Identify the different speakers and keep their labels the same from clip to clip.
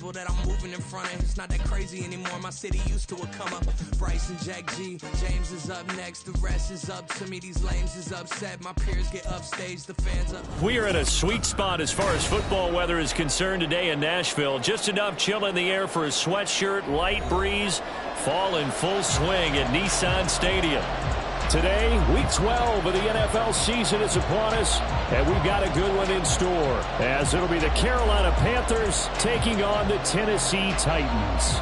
Speaker 1: level that I'm moving in front of. It's not that crazy anymore. My city used to a come up. Bryce and Jack G, James is up next. The rest is up to me. These lames is upset. My peers get upstage. The fans up.
Speaker 2: We are in a sweet spot as far as football weather is concerned today in Nashville. Just enough chill in the air for a sweatshirt, light breeze, fall in full swing at Nissan Stadium. Today, Week 12 of the NFL season is upon us, and we've got a good one in store, as it'll be the Carolina Panthers taking on the Tennessee Titans.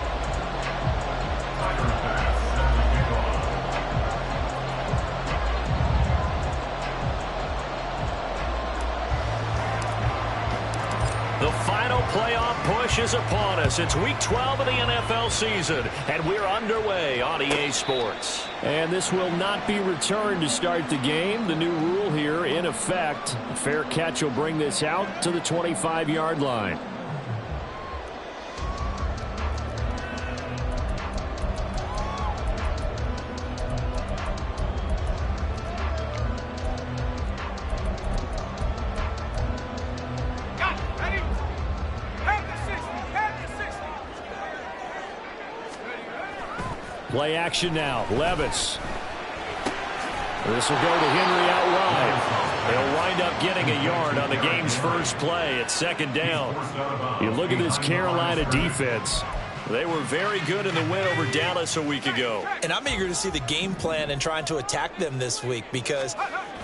Speaker 2: The final playoff push is upon us. It's Week 12 of the NFL season, and we're underway on EA Sports. And this will not be returned to start the game. The new rule here in effect. A fair catch will bring this out to the 25-yard line. Play action now. Levis. This will go to Henry out wide. They'll wind up getting a yard on the game's first play at second down. You look at this Carolina defense. They were very good in the win over Dallas a week ago.
Speaker 3: And I'm eager to see the game plan and trying to attack them this week, because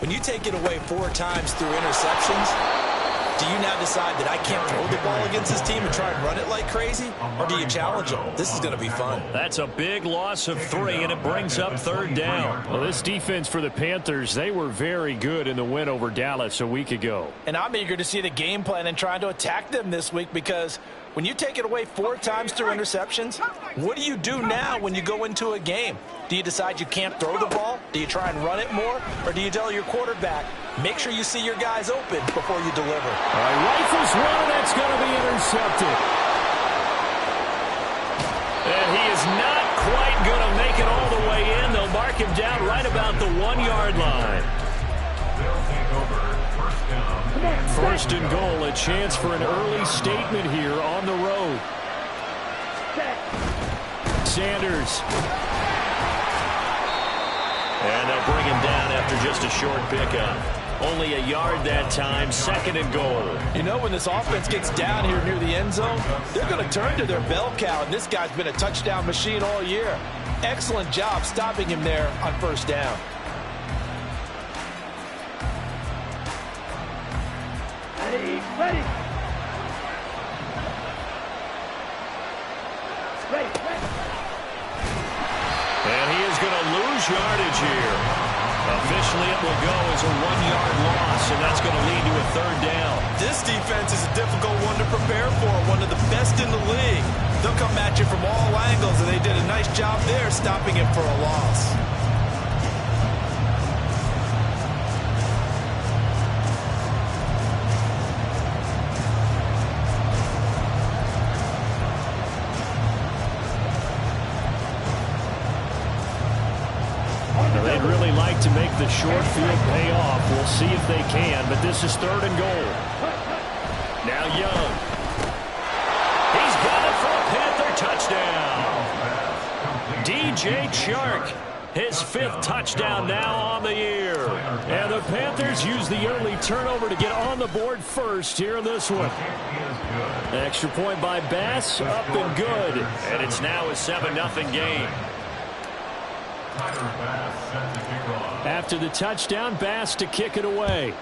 Speaker 3: when you take it away 4 times through interceptions, do you now decide that I can't throw the ball against this team and try and run it like crazy? Or do you challenge them? This is going to be fun.
Speaker 2: That's a big loss of 3, and it brings up third down. Well, this defense for the Panthers, they were very good in the win over Dallas a week ago.
Speaker 3: And I'm eager to see the game plan and trying to attack them this week, because when you take it away 4 times through interceptions, what do you do now when you go into a game? Do you decide you can't throw the ball? Do you try and run it more? Or do you tell your quarterback, make sure you see your guys open before you deliver?
Speaker 2: All right, rifles one, that's going to be intercepted. And he is not quite going to make it all the way in. They'll mark him down right about the 1-yard line. First and goal, a chance for an early statement here on the road. Sanders. And they'll bring him down after just a short pickup. Only a yard that time, second and goal.
Speaker 3: You know, when this offense gets down here near the end zone, they're going to turn to their bell cow, and this guy's been a touchdown machine all year. Excellent job stopping him there on first down.
Speaker 4: Ready.
Speaker 2: And he is going to lose yardage here. Officially, it will go as a 1-yard loss, and that's going to lead to a third down.
Speaker 3: This defense is a difficult one to prepare for, one of the best in the league. They'll come at you from all angles, and they did a nice job there stopping him for a loss.
Speaker 2: They'd really like to make the short field pay off. We'll see if they can, but this is third and goal. Now Young. He's got it for a Panther touchdown. DJ Chark, his 5th touchdown now on the year. And the Panthers use the early turnover to get on the board first here in this one. Extra point by Bass, up and good. And it's now a 7-0 game. After the touchdown, Bass to kick it away.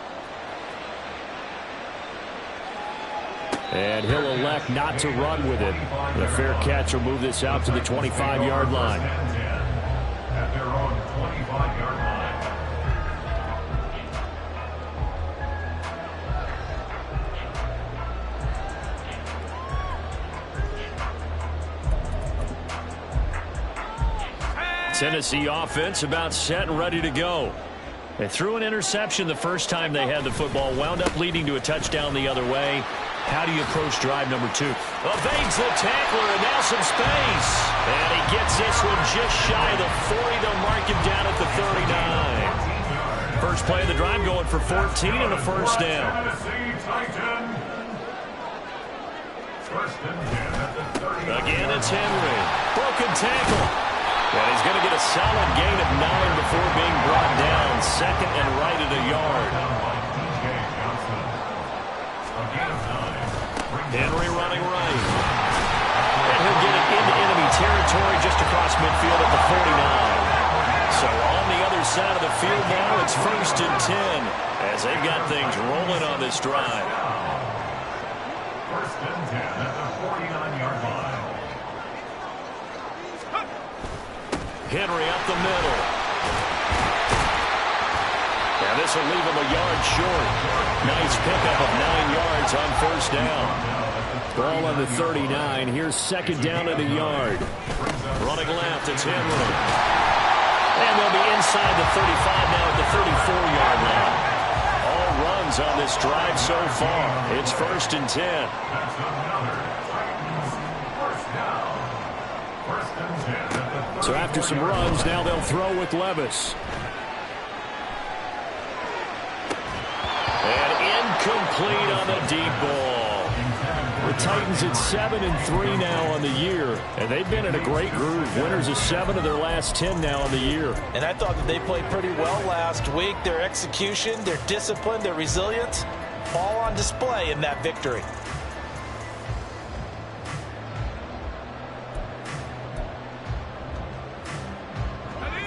Speaker 2: And he'll elect not to run with it. The fair catch will move this out to the 25-yard line. At their own 25-yard line. Tennessee offense about set and ready to go. They threw an interception the first time they had the football, wound up leading to a touchdown the other way. How do you approach drive number 2? Evades the tackler, and now some space. And he gets this one just shy of the 40. They'll mark him down at the 39. First play of the drive going for 14 and a first down. Again, it's Henry. Broken tackle. And he's going to get a solid gain of 9 before being brought down. Second and right at a yard. Henry running right. And he'll get it into enemy territory just across midfield at the 49. So on the other side of the field now, it's 1st and 10 as they've got things rolling on this drive.
Speaker 5: 1st and 10 at the 49-yard line.
Speaker 2: Henry up the middle. And this will leave him a yard short. Nice pickup of 9 yards on 1st down. Ball on the 39. Here's 2nd down at a yard. Running left, it's Henry. And they'll be inside the 35 now at the 34-yard line. All runs on this drive so far. It's 1st and 10. So after some runs, now they'll throw with Levis. And incomplete on the deep ball. The Titans at 7-3 now on the year, and they've been in a great groove. Winners of 7 of their last 10 now on the year.
Speaker 3: And I thought that they played pretty well last week. Their execution, their discipline, their resilience, all on display in that victory.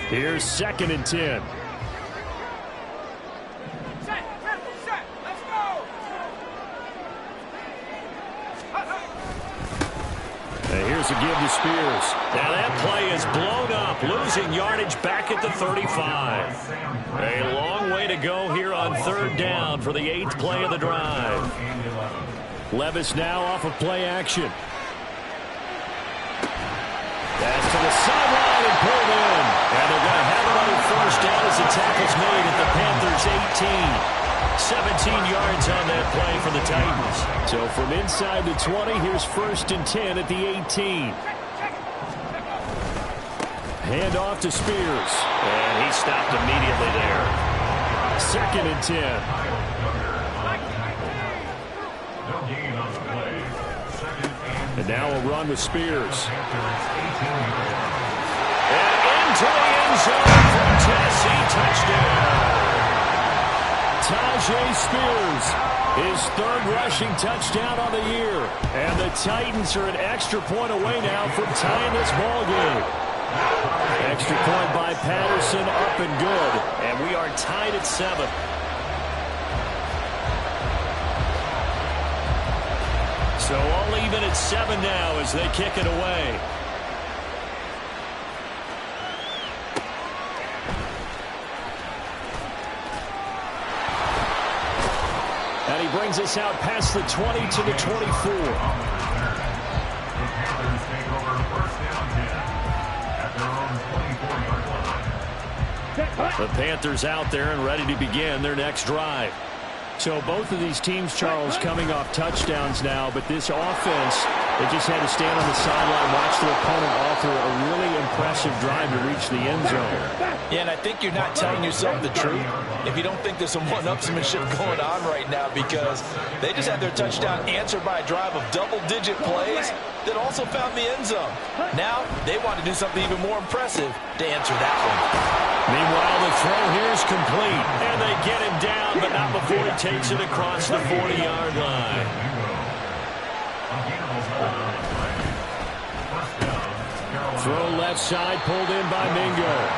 Speaker 2: Here's 2nd and 10. And here's a give to Spears. Now that play is blown up, losing yardage back at the 35. A long way to go here on 3rd down for the 8th play of the drive. Levis now off of play action. Pass to the sideline and pulled in. And they're going to have another 1st down as the tackle's made at the Panthers' 18. 17 yards on that play for the Titans. So from inside the 20, here's 1st and 10 at the 18. Hand off to Spears. And he stopped immediately there. 2nd and 10. And now a run with Spears. And into the end zone for Tennessee, touchdown. Tyjae Spears, his 3rd rushing touchdown on the year. And the Titans are an extra point away now from tying this ball game. Extra point by Patterson, up and good. And we are tied at 7. So all even at 7 now as they kick it away. And he brings us out past the 20 to the 24. The Panthers out there and ready to begin their next drive. So both of these teams, Charles, coming off touchdowns now, but this offense, they just had to stand on the sideline, watch their opponent offer a really impressive drive to reach the end zone.
Speaker 3: Yeah, and I think you're not telling yourself the truth if you don't think there's some one-upsmanship going on right now, because they just had their touchdown answered by a drive of double-digit plays that also found the end zone. Now they want to do something even more impressive to answer that one.
Speaker 2: Meanwhile, the throw here is complete, and they get him down, but not before he takes it across the 40-yard line. Throw left side, pulled in by Mingo.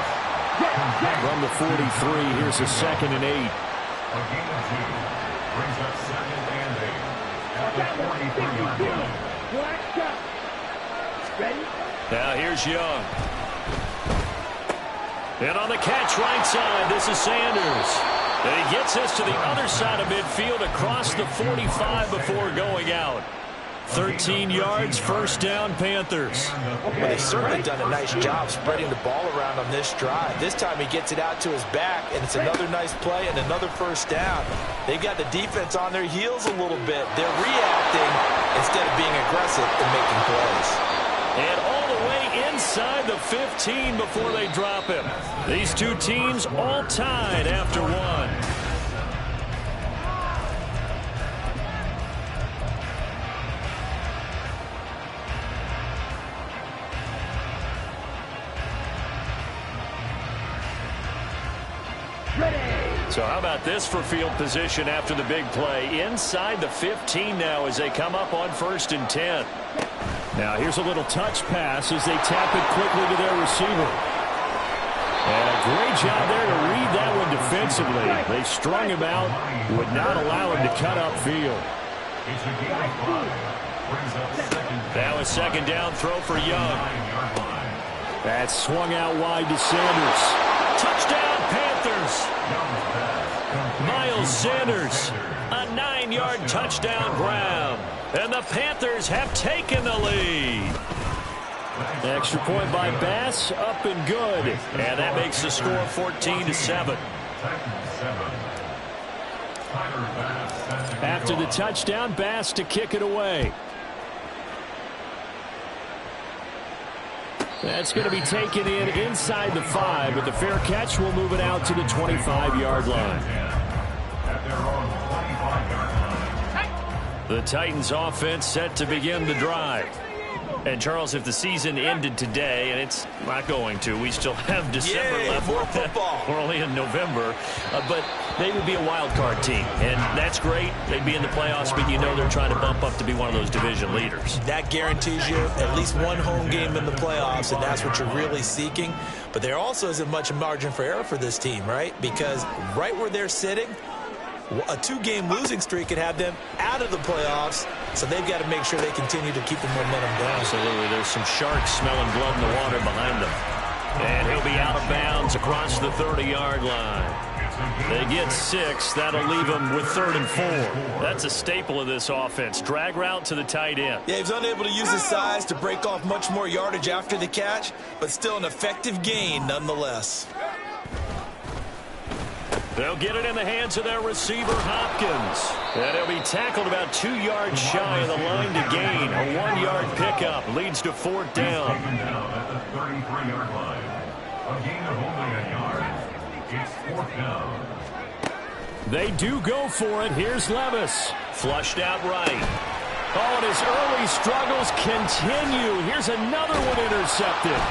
Speaker 2: From the 43, here's a 2nd and 8. Now here's Young. And on the catch right side, this is Sanders. And he gets us to the other side of midfield across the 45 before going out. 13 yards, 1st down, Panthers.
Speaker 3: Well, they've certainly done a nice job spreading the ball around on this drive. This time he gets it out to his back, and it's another nice play and another 1st down. They've got the defense on their heels a little bit. They're reacting instead of being aggressive and making plays.
Speaker 2: And all the way inside the 15 before they drop him. These two teams all tied after 1. So how about this for field position after the big play? Inside the 15 now as they come up on 1st and 10.
Speaker 6: Now here's a little touch pass as they tap it quickly to their receiver. And a great job there to read that one defensively. They strung him out, would not allow him to cut upfield.
Speaker 2: Now a 2nd down throw for Young.
Speaker 6: That's swung out wide to Sanders.
Speaker 2: Touchdown Panthers. Miles Sanders, a 9-yard touchdown grab. And the Panthers have taken the lead.
Speaker 6: Extra point by Bass, up and good.
Speaker 2: And that makes the score 14-7.
Speaker 6: After the touchdown, Bass to kick it away. That's going to be taken in inside the 5, but the fair catch will move it out to the 25-yard line.
Speaker 2: The Titans offense set to begin the drive. And, Charles, if the season ended today, and it's not going to, we still have December left.
Speaker 3: More football.
Speaker 2: We're only in November. But they would be a wild card team, and that's great. They'd be in the playoffs, but you know they're trying to bump up to be one of those division leaders.
Speaker 3: That guarantees you at least one home game in the playoffs, and that's what you're really seeking. But there also isn't much margin for error for this team, right? Because right where they're sitting, a 2-game losing streak could have them out of the playoffs, so they've got to make sure they continue to keep the momentum going.
Speaker 2: Absolutely. There's some sharks smelling blood in the water behind them. And he'll be out of bounds across the 30-yard line. They get 6. That'll leave them with 3rd and 4. That's a staple of this offense. Drag route to the tight end.
Speaker 3: Yeah, he's unable to use his size to break off much more yardage after the catch, but still an effective gain nonetheless.
Speaker 2: They'll get it in the hands of their receiver, Hopkins. And he'll be tackled about 2 yards shy of the line to gain. A 1-yard pickup leads to 4th down.
Speaker 5: Taken down at the 33-yard line. A gain of only a yard. It's 4th down.
Speaker 6: They do go for it. Here's Levis.
Speaker 2: Flushed out right.
Speaker 6: Oh, and his early struggles continue. Here's another one intercepted.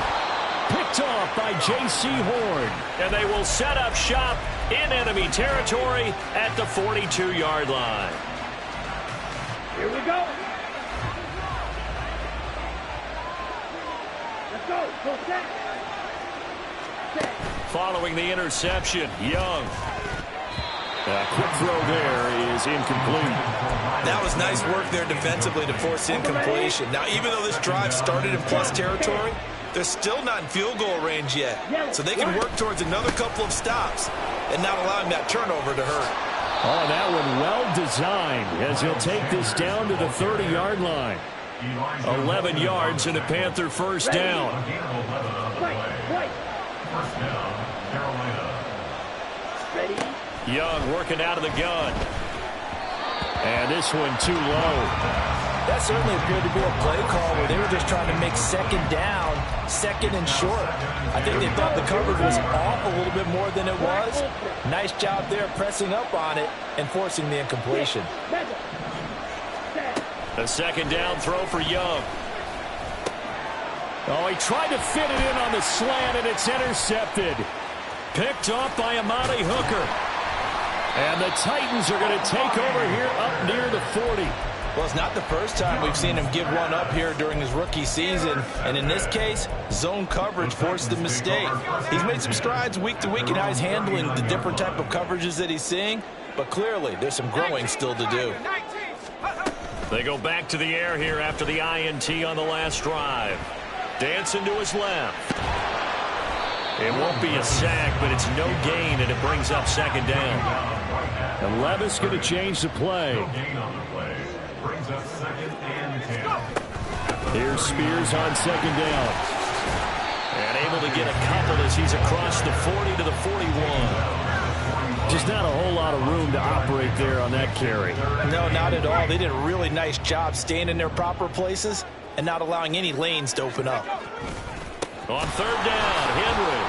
Speaker 6: Picked off by J.C. Horn.
Speaker 2: And they will set up shop in enemy territory at the 42-yard line.
Speaker 4: Here we go. Let's go. Go set.
Speaker 2: Following the interception, Young.
Speaker 6: A quick throw there is incomplete.
Speaker 3: That was nice work there defensively to force incompletion. Now, even though this drive started in plus territory, they're still not in field goal range yet. So they can work towards another couple of stops and not allowing that turnover to hurt.
Speaker 6: Oh, that one well designed as he'll take this down to the 30-yard line.
Speaker 2: 11 yards and a Panther 1st down.
Speaker 5: First down, Carolina.
Speaker 2: Young working out of the gun.
Speaker 6: And this one too low.
Speaker 3: That certainly appeared to be a play call where they were just trying to make 2nd down, 2nd and short. I think they thought the coverage was off a little bit more than it was. Nice job there pressing up on it and forcing the incompletion.
Speaker 2: A 2nd down throw for Young.
Speaker 6: Oh, he tried to fit it in on the slant, and it's intercepted. Picked off by Amani Hooker. And the Titans are going to take over here up near the 40.
Speaker 3: Well, it's not the first time we've seen him give one up here during his rookie season. And in this case, zone coverage forced the mistake. He's made some strides week to week in how he's handling the different type of coverages that he's seeing. But clearly, there's some growing still to do.
Speaker 2: They go back to the air here after the INT on the last drive. Dancing to his left. It won't be a sack, but it's no gain, and it brings up 2nd down.
Speaker 6: And Levis going to change the play.
Speaker 5: Gain on the play. Brings up 2nd and 10.
Speaker 6: Here's Spears on 2nd down.
Speaker 2: And able to get a couple as he's across the 40 to the 41.
Speaker 6: Just not a whole lot of room to operate there on that carry.
Speaker 3: No, not at all. They did a really nice job staying in their proper places and not allowing any lanes to open up.
Speaker 2: On 3rd down, Henry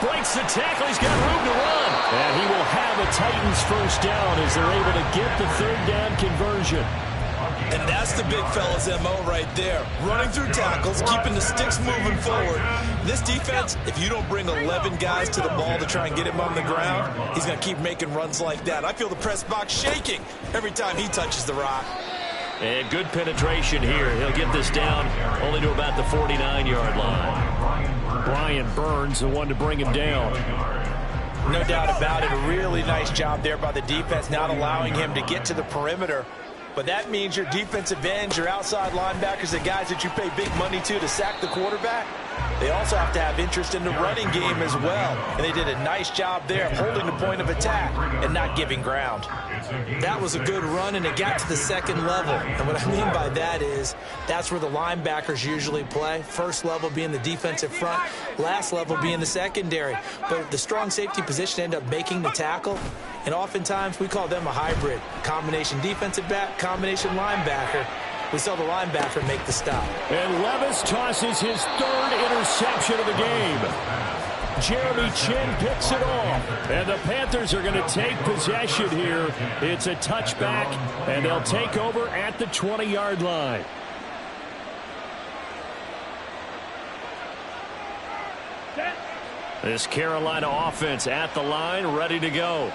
Speaker 2: breaks the tackle. He's got room to run.
Speaker 6: And he will have a Titans 1st down as they're able to get the 3rd down conversion.
Speaker 3: And that's the big fella's MO right there. Running through tackles, keeping the sticks moving forward. This defense, if you don't bring 11 guys to the ball to try and get him on the ground, he's going to keep making runs like that. I feel the press box shaking every time he touches the rock.
Speaker 2: And good penetration here. He'll get this down only to about the 49-yard line. Brian Burns, the one to bring him down.
Speaker 3: No doubt about it. A really nice job there by the defense, not allowing him to get to the perimeter. But that means your defensive ends, your outside linebackers, the guys that you pay big money to sack the quarterback, they also have to have interest in the running game as well. And they did a nice job there of holding the point of attack and not giving ground. That was a good run, and it got to the second level. And what I mean by that is that's where the linebackers usually play. First level being the defensive front, last level being the secondary. But the strong safety position ended up making the tackle. And oftentimes we call them a hybrid. Combination defensive back, combination linebacker. We saw the linebacker make the stop.
Speaker 6: And Levis tosses his third interception of the game. Jeremy Chinn picks it off. And the Panthers are going to take possession here. It's a touchback, and they'll take over at the 20-yard line. This Carolina offense at the line, ready to go.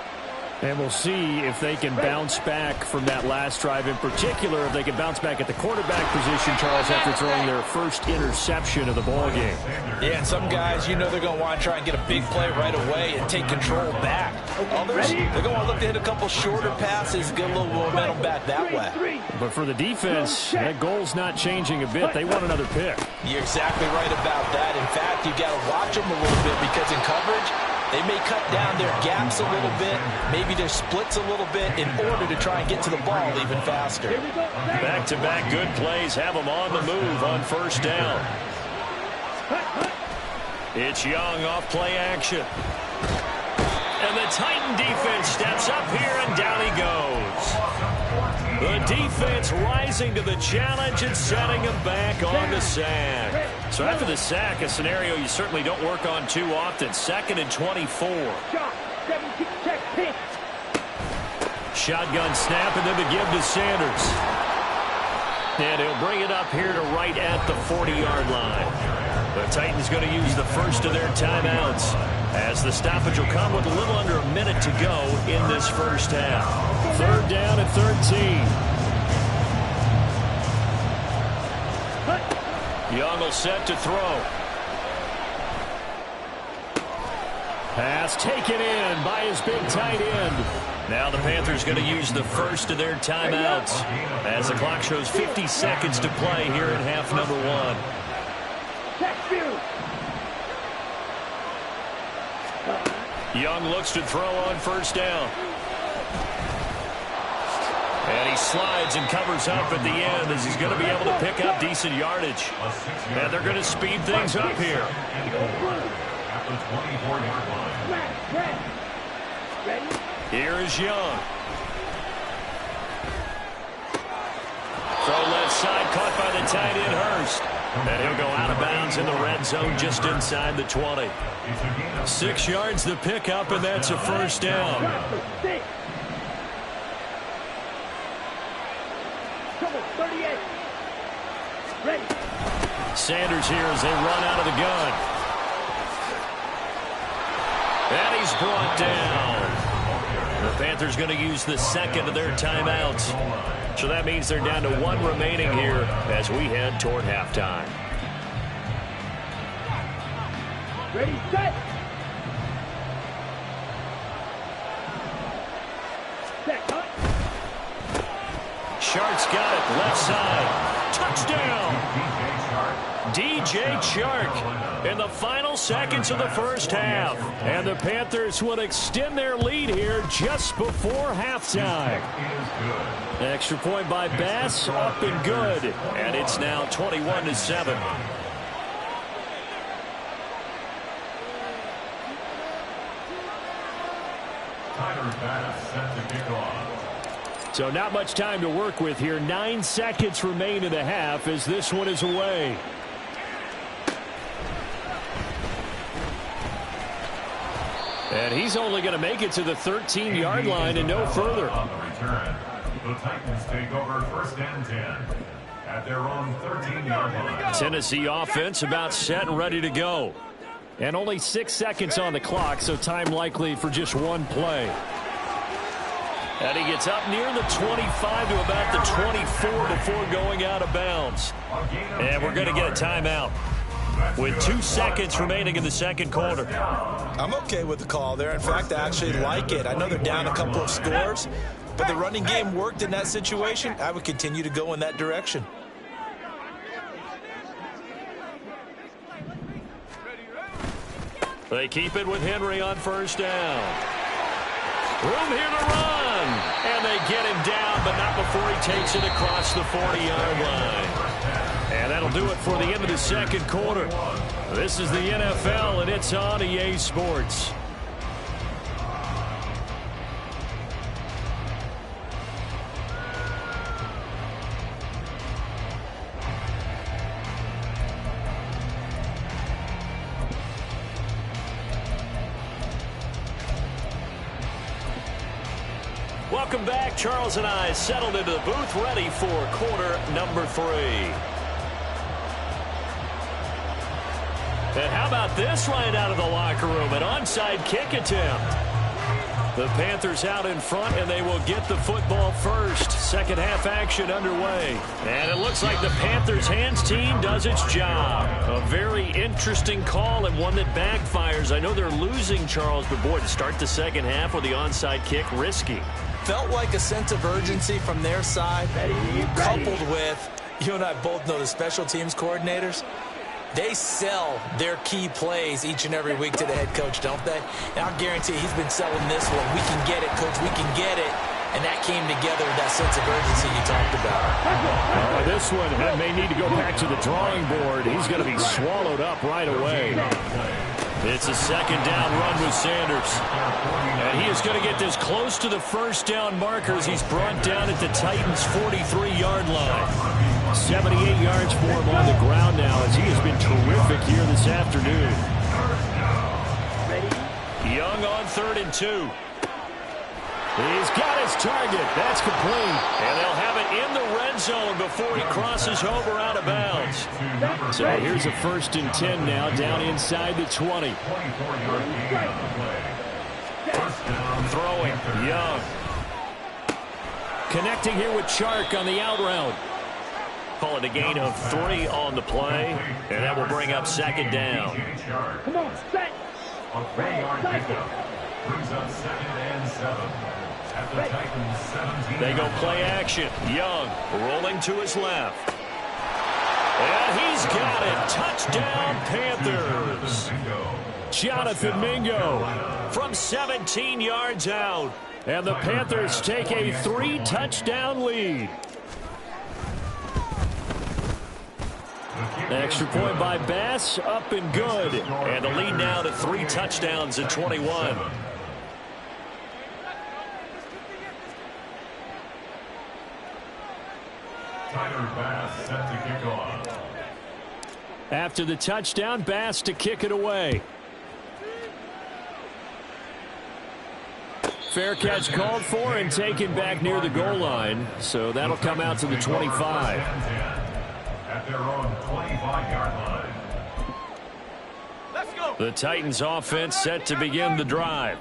Speaker 6: And we'll see if they can bounce back from that last drive, in particular if they can bounce back at the quarterback position, Charles, after throwing their first interception of the ball game.
Speaker 3: Yeah, and some guys, you know they're going to want to try and get a big play right away and take control back. Others, they're going to want to look to hit a couple shorter passes, get a little momentum back that way.
Speaker 6: But for the defense, that goal's not changing a bit. They want another pick.
Speaker 3: You're exactly right about that. In fact, you got to watch them a little bit because in coverage, they may cut down their gaps a little bit, maybe their splits a little bit in order to try and get to the ball even faster.
Speaker 2: Back-to-back good plays have them on the move on first down. It's Young off play action. And the Titan defense steps up here, and down he goes. The defense rising to the challenge and setting him back on the sack. So after the sack, a scenario you certainly don't work on too often. 2nd and 24. Shotgun snap, and then the give to Sanders. And he'll bring it up here to right at the 40-yard line. The Titans going to use the first of their timeouts, as the stoppage will come with a little under a minute to go in this first half. 3rd down and 13. Young will set to throw. Pass taken in by his big tight end. Now the Panthers going to use the first of their timeouts, as the clock shows 50 seconds to play here in half number 1. Young looks to throw on first down. And he slides and covers up at the end, as he's going to be able to pick up decent yardage. And they're going to speed things up here. Here is Young. Throw left side, caught by the tight end Hurst. And he'll go out of bounds in the red zone just inside the 20. 6 yards the pickup, and that's a first down. Sanders here as they run out of the gun. And he's brought down. The Panthers going to use the second of their timeouts. So that means they're down to 1 remaining here as we head toward halftime.
Speaker 4: Ready, set.
Speaker 2: Shark's got it, left side. Touchdown! DJ Chark in the final seconds of the first half. And the Panthers will extend their lead here just before halftime. Extra point by Bass, up and good. And it's now 21-7.
Speaker 5: Tyler Bass set to kick off.
Speaker 6: So not much time to work with here. 9 seconds remain in the half as this one is away. And he's only going to make it to the 13-yard line and no further.
Speaker 5: The Titans take over 1st and 10 at their own 13-yard line.
Speaker 2: Tennessee offense about set and ready to go. And only 6 seconds on the clock, so time likely for just one play. And he gets up near the 25 to about the 24 before going out of bounds. And we're going to get a timeout with 2 seconds remaining in the second quarter.
Speaker 3: I'm okay with the call there. In fact, I actually like it. I know they're down a couple of scores, but the running game worked in that situation. I would continue to go in that direction.
Speaker 2: They keep it with Henry on 1st down. Room here to run. And they get him down, but not before he takes it across the 40-yard line. And that'll do it for the end of the second quarter. This is the NFL, and it's on EA Sports. Welcome back. Charles and I settled into the booth, ready for quarter number 3. And how about this right out of the locker room? An onside kick attempt. The Panthers out in front, and they will get the football first. Second half action underway. And it looks like the Panthers hands team does its job. A very interesting call and one that backfires. I know they're losing, Charles, but boy, to start the second half with the onside kick, risky.
Speaker 3: Felt like a sense of urgency from their side, coupled with, you and I both know the special teams coordinators. They sell their key plays each and every week to the head coach, don't they? And I'll guarantee he's been selling this one. We can get it, coach. We can get it. And that came together with that sense of urgency you talked about.
Speaker 2: This one may need to go back to the drawing board. He's going to be swallowed up right away. It's a second down run with Sanders. And he is going to get this close to the first down markers. He's brought down at the Titans' 43-yard line. 78 yards for him on the ground now as he has been terrific here this afternoon. Young on 3rd and 2. He's got his target. That's complete. And they'll have it in the red zone before he crosses over out of bounds. So here's a 1st and 10 now down inside the 20. Throwing. Young. Connecting here with Chark on the out route. Call it a gain of 3 on the play, and that will bring up second down.
Speaker 4: Come on, set.
Speaker 5: A 3-yard pickup brings up 2nd and 7 at the Titans 17.
Speaker 2: They go play action. Young rolling to his left. And he's got it. Touchdown, Panthers. Jonathan Mingo from 17 yards out. And the Panthers take a 3-touchdown lead. Extra point by Bass, up and good. And the lead now to 3 touchdowns at 21.
Speaker 5: Tyler Bass set to kick off.
Speaker 2: After the touchdown, Bass to kick it away. Fair catch called for and taken back near the goal line. So that'll come out to the 25.
Speaker 5: At their own 25-yard line.
Speaker 4: Let's go.
Speaker 2: The Titans offense set to begin the drive.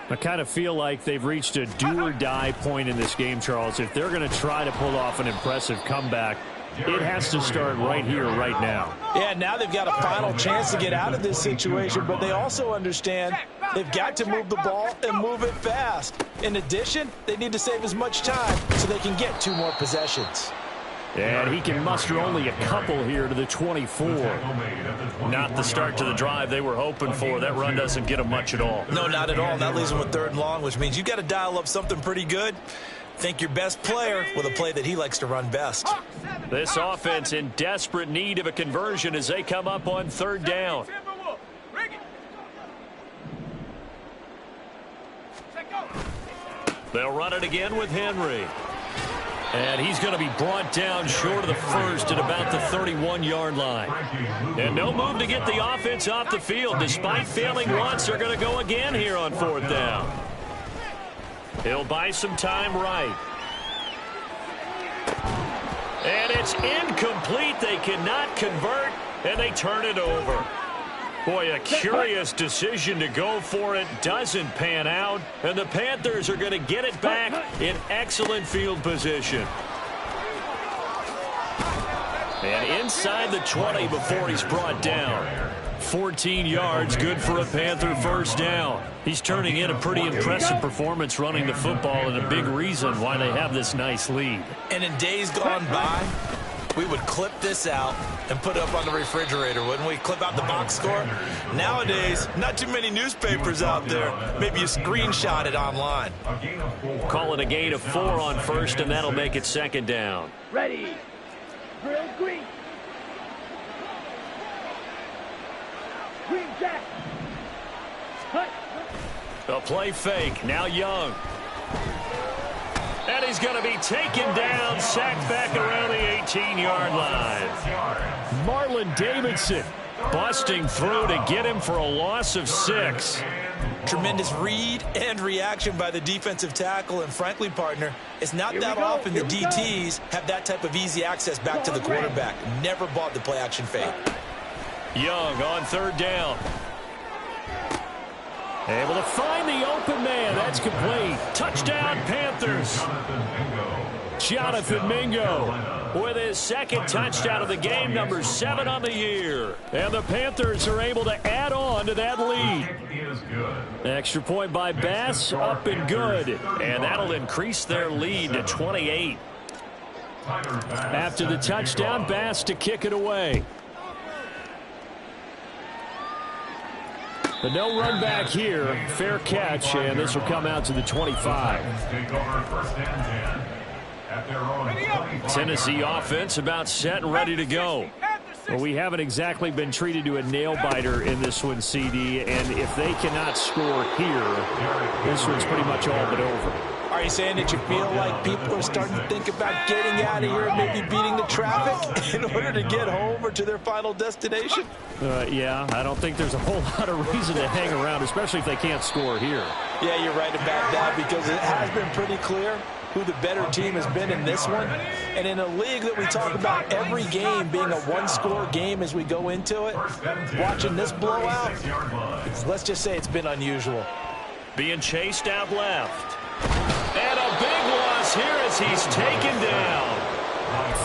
Speaker 2: I kind of feel like they've reached a do-or-die point in this game, Charles. If they're going to try to pull off an impressive comeback, it has to start right here, right now.
Speaker 3: Yeah, now they've got a final chance to get out of this situation, but they also understand they've got to move the ball and move it fast. In addition, they need to save as much time so they can get 2 more possessions.
Speaker 2: And he can muster only a couple here to the 24. Not the start to the drive they were hoping for. That run doesn't get them much at all.
Speaker 3: No, not at all. That leaves them with 3rd and long, which means you got to dial up something pretty good. Think your best player with a play that he likes to run best.
Speaker 2: This offense in desperate need of a conversion as they come up on 3rd down. They'll run it again with Henry. And he's going to be brought down short of the first at about the 31-yard line. And no move to get the offense off the field. Despite failing once, they're going to go again here on 4th down. He'll buy some time right. And it's incomplete. They cannot convert, and they turn it over. Boy, a curious decision to go for it. Doesn't pan out, and the Panthers are going to get it back in excellent field position. And inside the 20 before he's brought down. 14 yards, good for a Panther first down. He's turning in a pretty impressive performance running the football, and a big reason why they have this nice lead.
Speaker 3: And in days gone by, we would clip this out and put it up on the refrigerator, wouldn't we? Clip out the box score. Nowadays, not too many newspapers out there. Maybe you screenshot it online.
Speaker 2: Call it a gain of 4 on first, and that'll make it second down.
Speaker 4: Ready. Drill green. Green jack. Cut.
Speaker 2: A play fake. Now Young. And he's going to be taken down, sacked back around the 18-yard line. Marlon Davidson busting through to get him for a loss of 6.
Speaker 3: Tremendous read and reaction by the defensive tackle, and frankly, partner, it's not that often the DTs have that type of easy access back to the quarterback. Never bought the play-action fake. Young on third down.
Speaker 2: Able to find the open man. That's complete. Touchdown, Panthers. Jonathan Mingo with his second touchdown of the game, number 7 on the year. And the Panthers are able to add on to that lead. Extra point by Bass, up and good. And that'll increase their lead to 28. After the touchdown, Bass to kick it away. The no run back here, fair catch, and this will come out to the 25. Tennessee offense about set and ready to go. Well, we haven't exactly been treated to a nail-biter in this one, CD, and if they cannot score here, this one's pretty much all but over.
Speaker 3: Are you saying that you feel like people are starting to think about getting out of here and maybe beating the traffic in order to get home or to their final destination?
Speaker 2: Yeah, I don't think there's a whole lot of reason to hang around, especially if they can't score here.
Speaker 3: Yeah, you're right about that, because it has been pretty clear who the better team has been in this one. And in a league that we talk about every game being a one-score game as we go into it, watching this blowout, let's just say it's been unusual.
Speaker 2: Being chased out left. And a big loss here as he's taken down.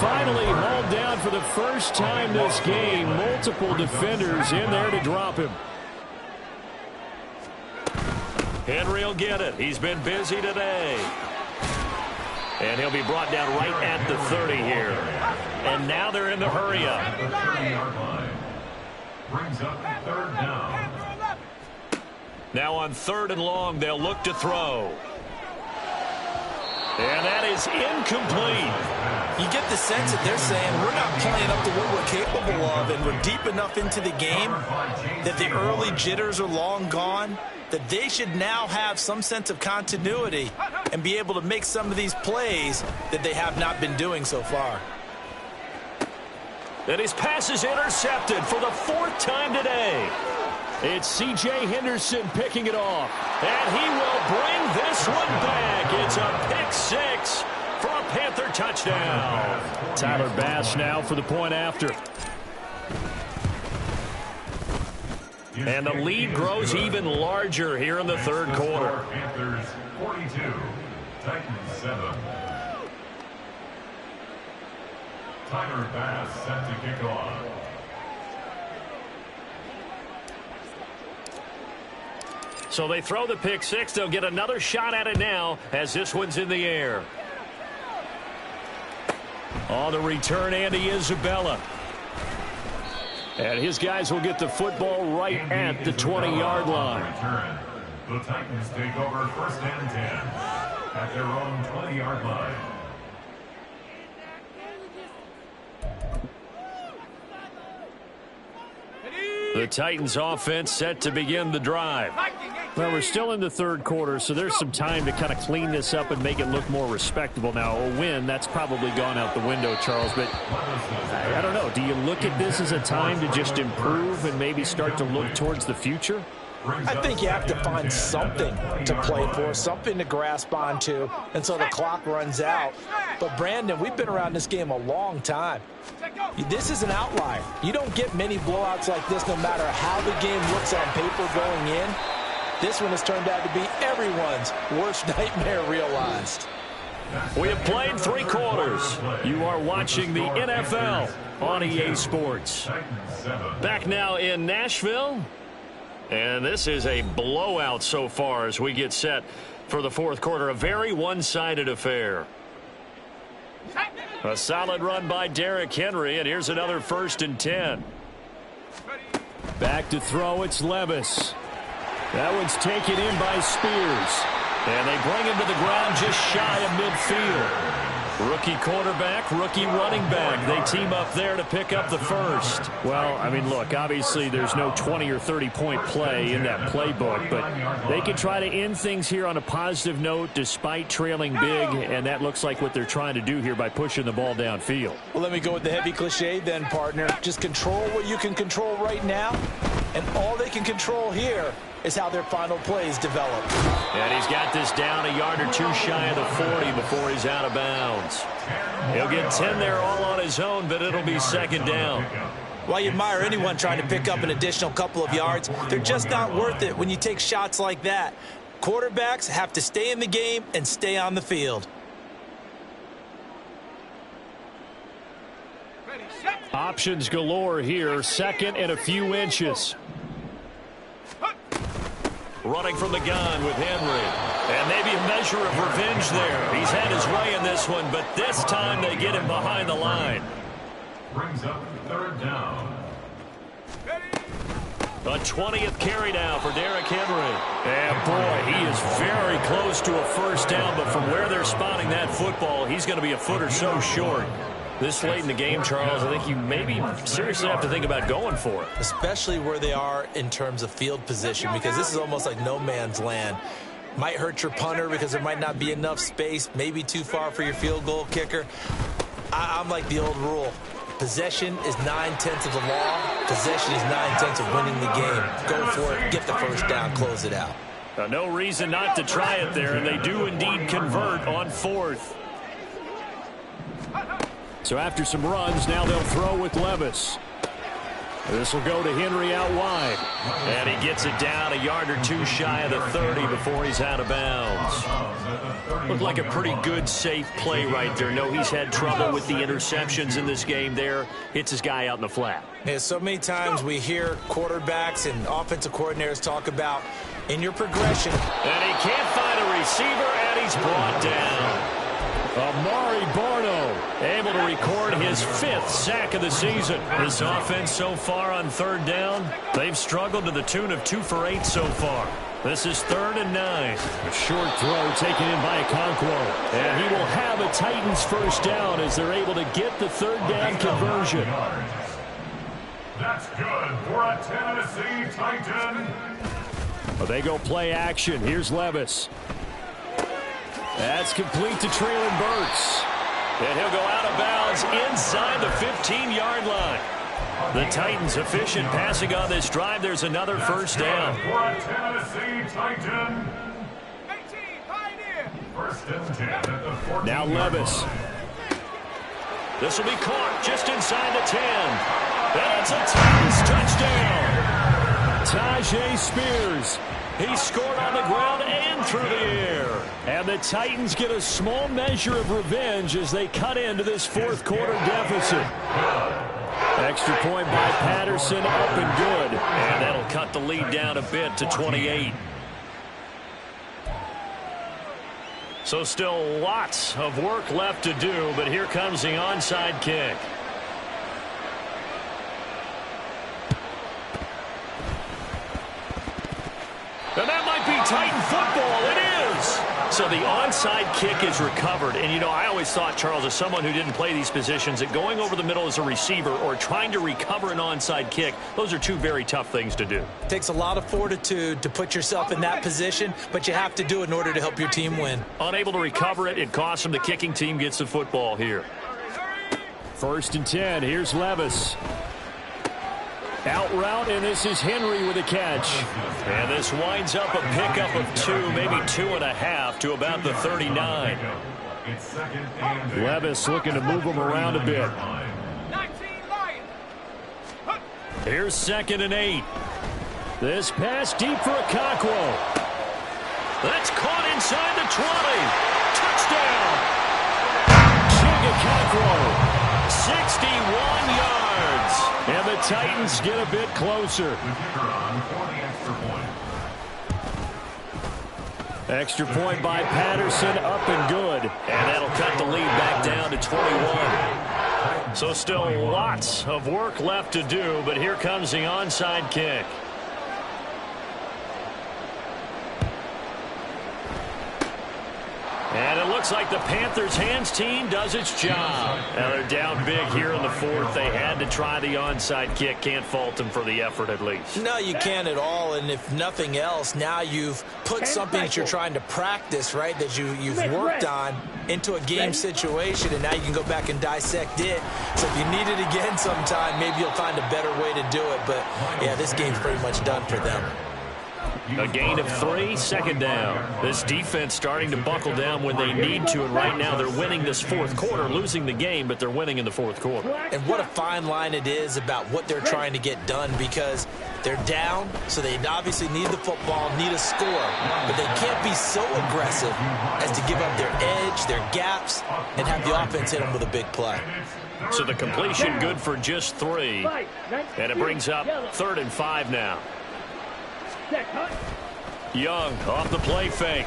Speaker 2: Finally hauled down for the first time this game. Multiple defenders in there to drop him. Henry will get it. He's been busy today. And he'll be brought down right at the 30 here. And now they're in the hurry up.
Speaker 5: Brings up third down.
Speaker 2: Now on 3rd and long, they'll look to throw. And that is incomplete.
Speaker 3: You get the sense that they're saying we're not playing up to what we're capable of, and we're deep enough into the game that the early jitters are long gone, that they should now have some sense of continuity and be able to make some of these plays that they have not been doing so far.
Speaker 2: And his pass is intercepted for the 4th time today. It's C.J. Henderson picking it off. And he will bring this one back. It's a pick 6 for a Panther touchdown. Tyler Bass now for the point after. And the lead grows even larger here in the 3rd quarter.
Speaker 5: Panthers 42, Titans 7. Tyler Bass set to kick off.
Speaker 2: So they throw the pick 6. They'll get another shot at it now as this one's in the air. On the return, Andy Isabella. And his guys will get the football right at the 20-yard line.
Speaker 5: The Titans take over 1st and 10 at their own 20-yard line.
Speaker 2: The Titans offense set to begin the drive. Well, we're still in the 3rd quarter, so there's some time to kind of clean this up and make it look more respectable. Now, a win, that's probably gone out the window, Charles, but I don't know. Do you look at this as a time to just improve and maybe start to look towards the future?
Speaker 3: I think you have to find something to play for, something to grasp onto until the clock runs out. But, Brandon, we've been around this game a long time. This is an outlier. You don't get many blowouts like this no matter how the game looks on paper going in. This one has turned out to be everyone's worst nightmare realized.
Speaker 2: We have played 3 quarters. You are watching the NFL on EA Sports. Back now in Nashville. And this is a blowout so far as we get set for the 4th quarter. A very one-sided affair. A solid run by Derrick Henry, and here's another 1st and 10. Back to throw, it's Levis. That one's taken in by Spears. And they bring him to the ground just shy of midfield. Rookie quarterback, rookie running back. They team up there to pick up the 1st. Well, I mean, look, obviously there's no 20 or 30-point play in that playbook, but they can try to end things here on a positive note despite trailing big, and that looks like what they're trying to do here by pushing the ball downfield.
Speaker 3: Well, let me go with the heavy cliche then, partner. Just control what you can control right now, and all they can control here is how their final plays develop.
Speaker 2: And he's got this down a yard or 2 shy of the 40 before he's out of bounds. He'll get 10 there all on his own, but it'll be 2nd down.
Speaker 3: While you admire anyone trying to pick up an additional couple of yards, they're just not worth it when you take shots like that. Quarterbacks have to stay in the game and stay on the field.
Speaker 2: Options galore here. 2nd and a few inches. Running from the gun with Henry. And maybe a measure of revenge there. He's had his way in this one, but this time they get him behind the line.
Speaker 5: Brings up 3rd down.
Speaker 2: A 20th carry now for Derrick Henry. And boy, he is very close to a 1st down, but from where they're spotting that football, he's going to be a foot or so short. This late in the game, Charles, I think you maybe seriously have to think about going for it.
Speaker 3: Especially where they are in terms of field position, because this is almost like no man's land. Might hurt your punter because there might not be enough space, maybe too far for your field goal kicker. I'm like the old rule. Possession is 9/10 of the law. Possession is 9/10 of winning the game. Go for it, get the 1st down, close it out.
Speaker 2: No reason not to try it there, and they do indeed convert on 4th. So after some runs, now they'll throw with Levis. This will go to Henry out wide. And he gets it down a yard or 2 shy of the 30 before he's out of bounds. Looked like a pretty good, safe play right there. No, he's had trouble with the interceptions in this game there. Hits his guy out in the flat.
Speaker 3: Yeah, so many times we hear quarterbacks and offensive coordinators talk about in your progression.
Speaker 2: And he can't find a receiver, and he's brought down. Amari Barno able to record his 5th sack of the season. This offense so far on 3rd down, they've struggled to the tune of 2 for 8 so far. This is 3rd and 9. A short throw taken in by Okonkwo. And he will have a Titans 1st down as they're able to get the 3rd down conversion.
Speaker 5: That's good for a Tennessee Titan.
Speaker 2: Well, they go play action. Here's Levis. That's complete to Treylon Burks. And he'll go out of bounds inside the 15-yard line. The Titans efficient passing on this drive. There's another 1st down.
Speaker 5: For a Tennessee Titan. 1st and 10 at the 14.
Speaker 2: Now Levis. This will be caught just inside the 10. And it's a Titans touchdown. Tyjae Spears. He scored on the ground and through the air. And the Titans get a small measure of revenge as they cut into this 4th quarter deficit. Extra point by Patterson, up and good. And that'll cut the lead down a bit to 28. So still lots of work left to do, but here comes the onside kick. And that might be Titan football. It is. So the onside kick is recovered. And, you know, I always thought, Charles, as someone who didn't play these positions, that going over the middle as a receiver or trying to recover an onside kick, those are 2 very tough things to do.
Speaker 3: It takes a lot of fortitude to put yourself in that position, but you have to do it in order to help your team win.
Speaker 2: Unable to recover it, it costs them. The kicking team gets the football here. 1st and 10. Here's Levis.
Speaker 6: Out route, and this is Henry with a catch.
Speaker 2: And this winds up a pickup of 2, maybe 2.5 to about the 39.
Speaker 6: Levis looking to move him around a bit.
Speaker 2: Here's 2nd and 8.
Speaker 6: This pass deep for Okonkwo.
Speaker 2: That's caught inside the 20. Touchdown.
Speaker 6: Chig Okonkwo.
Speaker 2: 61 yards.
Speaker 6: And the Titans get a bit closer. Extra point by Patterson, up and good.
Speaker 2: And that'll cut the lead back down to 21. So still lots of work left to do, but here comes the onside kick. And it looks like the Panthers' hands team does its job. Now they're down big here in the 4th. They had to try the onside kick. Can't fault them for the effort at least.
Speaker 3: No, you can't at all. And if nothing else, now you've put something that you're trying to practice, right, that you've worked on into a game situation, and now you can go back and dissect it. So if you need it again sometime, maybe you'll find a better way to do it. But, yeah, this game's pretty much done for them.
Speaker 2: A gain of 3, 2nd down. This defense starting to buckle down when they need to, and right now they're winning this 4th quarter, losing the game, but they're winning in the 4th quarter.
Speaker 3: And what a fine line it is about what they're trying to get done, because they're down, so they obviously need the football, need a score, but they can't be so aggressive as to give up their edge, their gaps, and have the offense hit them with a big play.
Speaker 2: So the completion good for just 3, and it brings up 3rd and 5 now.
Speaker 6: Young off the play fake.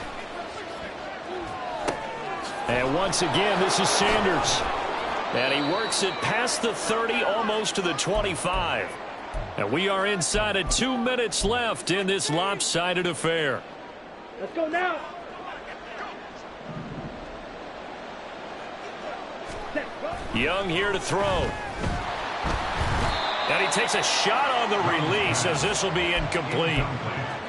Speaker 6: And once again, this is Sanders.
Speaker 2: And he works it past the 30, almost to the 25.
Speaker 6: And we are inside of 2 minutes left in this lopsided affair.
Speaker 4: Let's go now.
Speaker 2: Young here to throw. And he takes a shot on the release as this will be incomplete.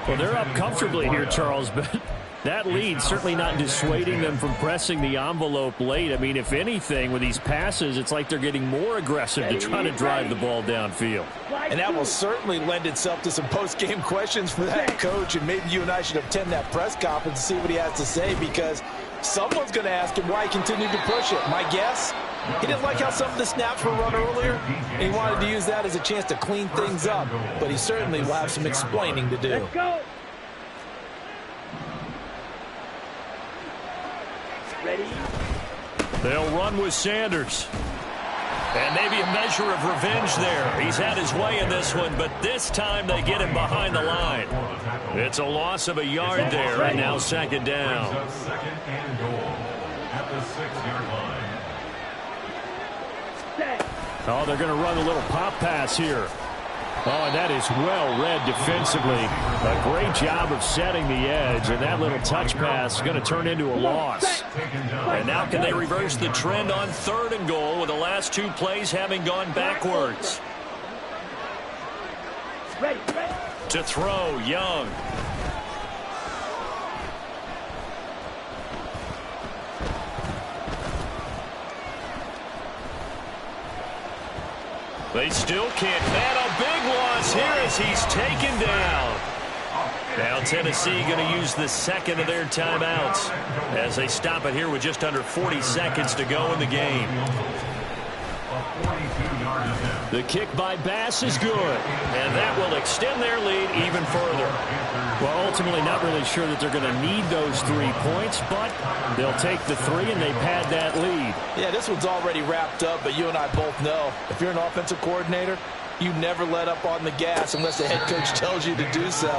Speaker 6: Well, they're up comfortably here, Charles, but that lead certainly not dissuading them from pressing the envelope late. I mean, if anything, with these passes, it's like they're getting more aggressive to try to drive the ball downfield.
Speaker 3: And that will certainly lend itself to some post-game questions for that coach, and maybe you and I should attend that press conference and see what he has to say, because someone's going to ask him why he continued to push it. My guess? He didn't like how some of the snaps were run earlier, and he wanted to use that as a chance to clean things up. But he certainly will have some explaining to do.
Speaker 4: Let's go. Ready?
Speaker 6: They'll run with Sanders.
Speaker 2: And maybe a measure of revenge there. He's had his way in this one, but this time they get him behind the line. It's a loss of a yard there, and now 2nd down.
Speaker 5: 2nd and goal at the 6-yard line.
Speaker 6: Oh, they're going to run a little pop pass here. Oh, and that is well read defensively. A great job of setting the edge, and that little touch pass is going to turn into a loss.
Speaker 2: And now can they reverse the trend on 3rd and goal with the last 2 plays having gone backwards?
Speaker 4: Ready.
Speaker 2: To throw, Young. They still can't. And a big loss here as he's taken down. Now Tennessee going to use the 2nd of their timeouts as they stop it here with just under 40 seconds to go in the game.
Speaker 6: The kick by Bass is good.
Speaker 2: And that will extend their lead even further.
Speaker 6: Well, ultimately not really sure that they're going to need those 3 points, but they'll take the 3 and they've had that lead.
Speaker 3: Yeah, this one's already wrapped up, but you and I both know if you're an offensive coordinator, you never let up on the gas unless the head coach tells you to do so.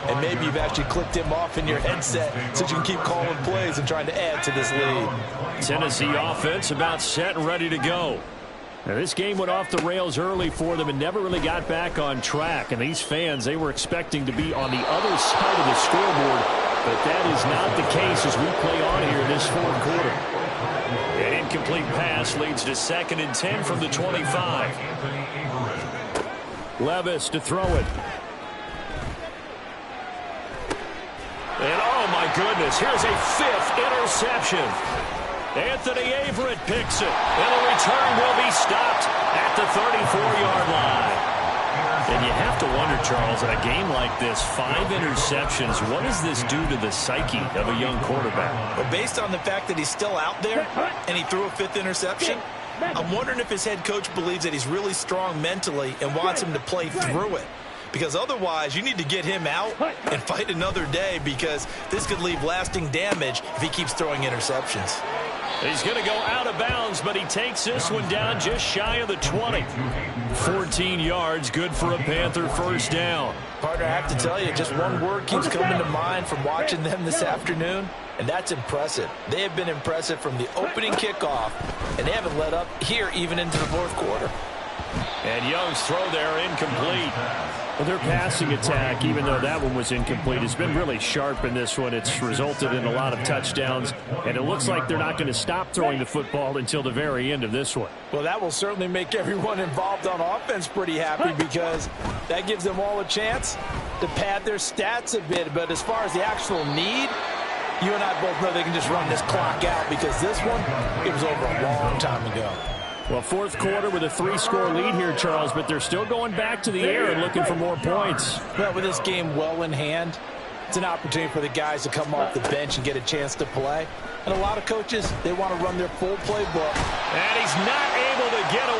Speaker 3: And maybe you've actually clicked him off in your headset so you can keep calling plays and trying to add to this lead.
Speaker 2: Tennessee offense about set and ready to go.
Speaker 6: Now, this game went off the rails early for them and never really got back on track. And these fans, they were expecting to be on the other side of the scoreboard. But that is not the case as we play on here in this 4th quarter.
Speaker 2: An incomplete pass leads to 2nd and 10 from the 25.
Speaker 6: Levis to throw it.
Speaker 2: And oh my goodness, here's a 5th interception. Anthony Averett picks it, and the return will be stopped at the 34-yard line. And you have to wonder, Charles, in a game like this, 5 interceptions, what does this do to the psyche of a young quarterback?
Speaker 3: Well, based on the fact that he's still out there and he threw a 5th interception, I'm wondering if his head coach believes that he's really strong mentally and wants him to play through it. Because otherwise, you need to get him out and fight another day, because this could leave lasting damage if he keeps throwing interceptions.
Speaker 2: He's going to go out of bounds, but he takes this one down just shy of the 20. 14 yards, good for a Panther first down.
Speaker 3: Partner, I have to tell you, just one word keeps coming to mind from watching them this afternoon, and that's impressive. They have been impressive from the opening kickoff, and they haven't let up here even into the 4th quarter.
Speaker 2: And Young's throw there incomplete. Well, their passing attack, even though that one was incomplete, has been really sharp in this one. It's resulted in a lot of touchdowns, and it looks like they're not going to stop throwing the football until the very end of this one.
Speaker 3: Well, that will certainly make everyone involved on offense pretty happy, because that gives them all a chance to pad their stats a bit. But as far as the actual need, you and I both know they can just run this clock out, because this one, it was over a long time ago.
Speaker 2: Well, 4th quarter with a 3-score lead here, Charles, but they're still going back to the air and looking for more points.
Speaker 3: Well, with this game well in hand, it's an opportunity for the guys to come off the bench and get a chance to play. And a lot of coaches, they want to run their full playbook.
Speaker 2: And he's not able to get away.